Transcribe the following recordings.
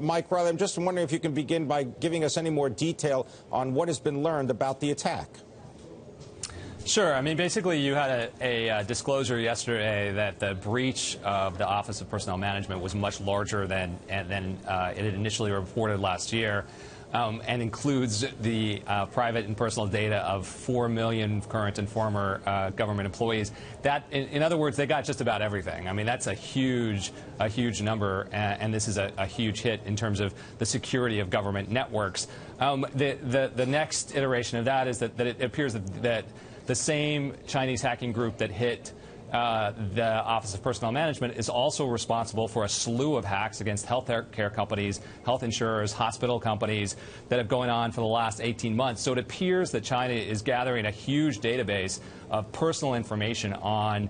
Mike Riley, I'm just wondering if you can begin by giving us any more detail on what has been learned about the attack. Sure. I mean, basically, you had a disclosure yesterday that the breach of the Office of Personnel Management was much larger than it had initially reported last year, and includes the private and personal data of 4 million current and former government employees. That, in other words, they got just about everything. I mean, that's a huge number, and this is a huge hit in terms of the security of government networks. The next iteration of that is that it appears that the same Chinese hacking group that hit the Office of Personnel Management is also responsible for a slew of hacks against health care companies, health insurers, hospital companies that have gone on for the last 18 months. So it appears that China is gathering a huge database of personal information on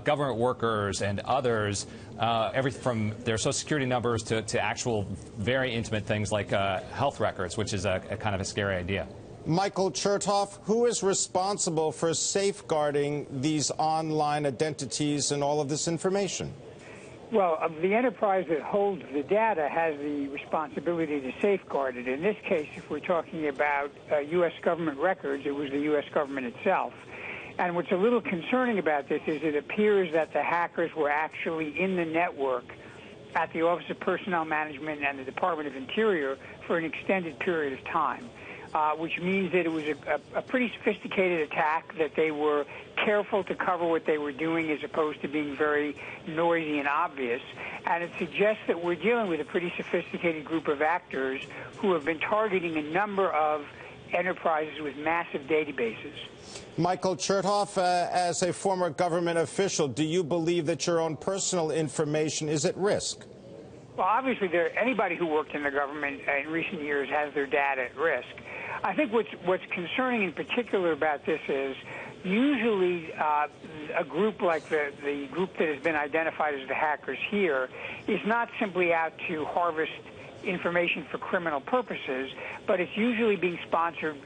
government workers and others, everything from their Social Security numbers to actual very intimate things like health records, which is a kind of a scary idea. Michael Chertoff, who is responsible for safeguarding these online identities and all of this information? Well, the enterprise that holds the data has the responsibility to safeguard it. In this case, if we're talking about U.S. government records, it was the U.S. government itself. And what's a little concerning about this is it appears that the hackers were actually in the network at the Office of Personnel Management and the Department of Interior for an extended period of time. Which means that it was a pretty sophisticated attack, that they were careful to cover what they were doing as opposed to being very noisy and obvious. And it suggests that we're dealing with a pretty sophisticated group of actors who have been targeting a number of enterprises with massive databases. Michael Chertoff, as a former government official, do you believe that your own personal information is at risk? Well, obviously, anybody who worked in the government in recent years has their data at risk. I think what's concerning in particular about this is usually a group like the group that has been identified as the hackers here is not simply out to harvest information for criminal purposes, but it's usually being sponsored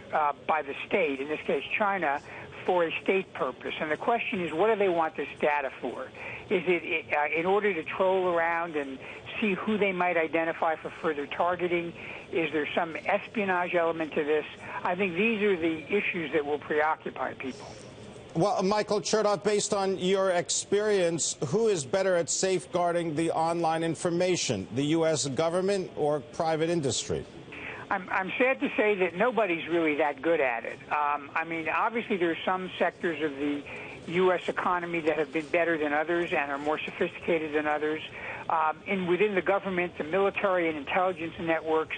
by the state, in this case China, for a state purpose. And the question is, what do they want this data for? Is it in order to troll around and see who they might identify for further targeting? Is there some espionage element to this? I think these are the issues that will preoccupy people. Well, Michael Chertoff, based on your experience, who is better at safeguarding the online information, the U.S. government or private industry? I'm sad to say that nobody's really that good at it. I mean, obviously there are some sectors of the U.S. economy that have been better than others and are more sophisticated than others. Within the government, the military and intelligence networks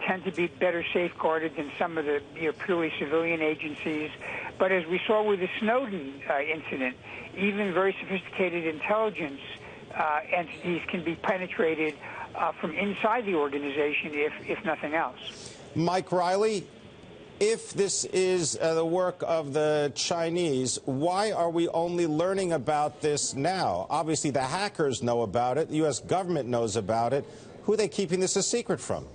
tend to be better safeguarded than some of the purely civilian agencies. But as we saw with the Snowden incident, even very sophisticated intelligence entities can be penetrated from inside the organization, if nothing else. Mike Riley, if this is the work of the Chinese, why are we only learning about this now? Obviously, the hackers know about it. The U.S. government knows about it. Who are they keeping this a secret from?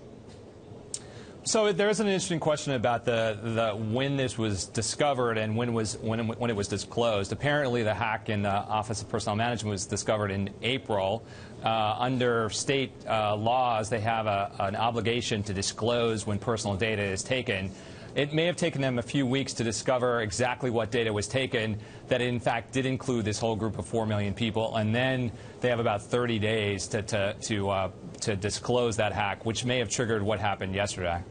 So there is an interesting question about the when this was discovered and when it was disclosed. Apparently, the hack in the Office of Personnel Management was discovered in April. Under state laws, they have an obligation to disclose when personal data is taken. It may have taken them a few weeks to discover exactly what data was taken, that it in fact did include this whole group of 4 million people, and then they have about 30 days to disclose that hack, which may have triggered what happened yesterday.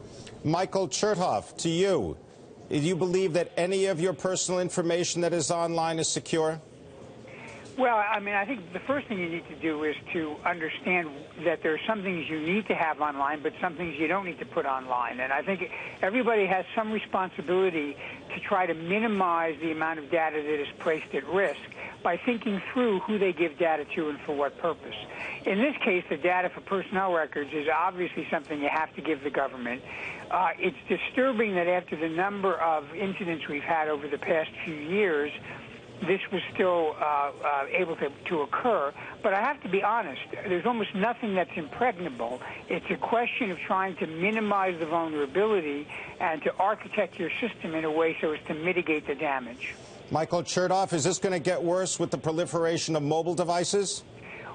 Michael Chertoff, to you, do you believe that any of your personal information that is online is secure? Well, I mean, I think the first thing you need to do is to understand that there are some things you need to have online, but some things you don't need to put online. And I think everybody has some responsibility to try to minimize the amount of data that is placed at risk by thinking through who they give data to and for what purpose. In this case, the data for personnel records is obviously something you have to give the government. It's disturbing that after the number of incidents we've had over the past few years, this was still able to occur. But I have to be honest, there's almost nothing that's impregnable. It's a question of trying to minimize the vulnerability and to architect your system in a way so as to mitigate the damage. Michael Chertoff, is this going to get worse with the proliferation of mobile devices?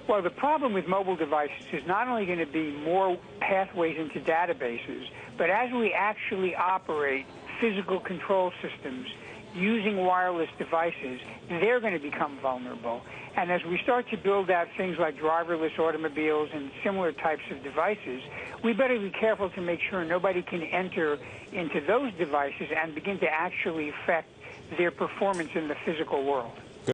Well, the problem with mobile devices is not only going to be more pathways into databases, but as we actually operate physical control systems using wireless devices, they're going to become vulnerable. And as we start to build out things like driverless automobiles and similar types of devices, we better be careful to make sure nobody can enter into those devices and begin to actually affect their performance in the physical world.